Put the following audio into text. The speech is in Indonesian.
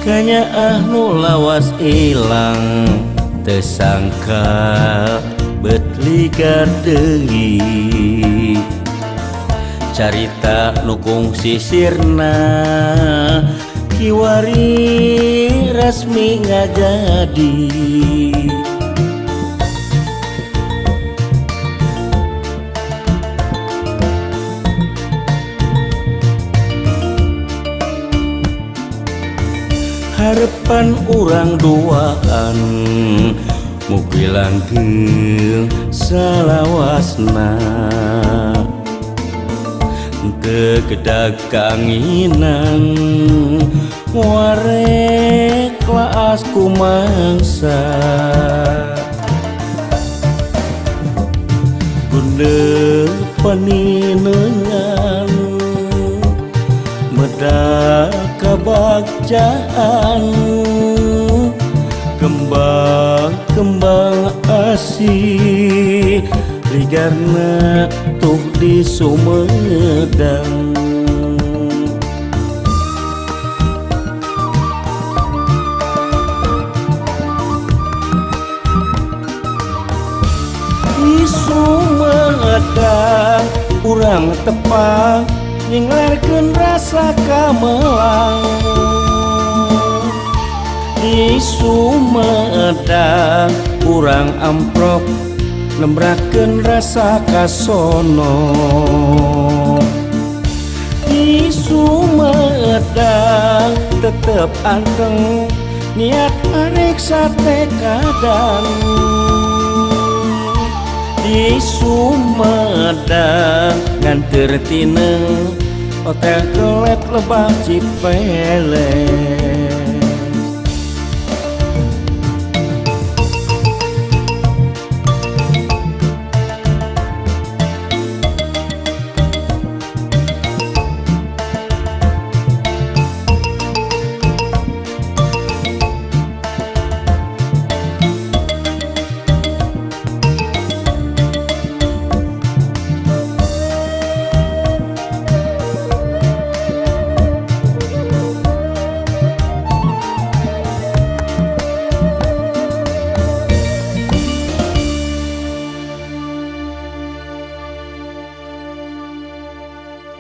Kanya nu lawas ilang tersangka betligar deui carita nukung sisirna kiwari resmi ngajadi harapan urang duaan mugi langgeng salawasna teu kedag kanginan warek laas kumangsa bunda paninengan medak kabagjaan kembang asih ligarna tuh di Sumedang di Sumedang urang tepang nyenglarkeun rasa kamelang di Sumedang urang amprok nembrakeun rasa kasono di Sumedang tetep anteng niat ariksa tekadan di Sumedang nganteur tineng hotel kelet lebah Cipele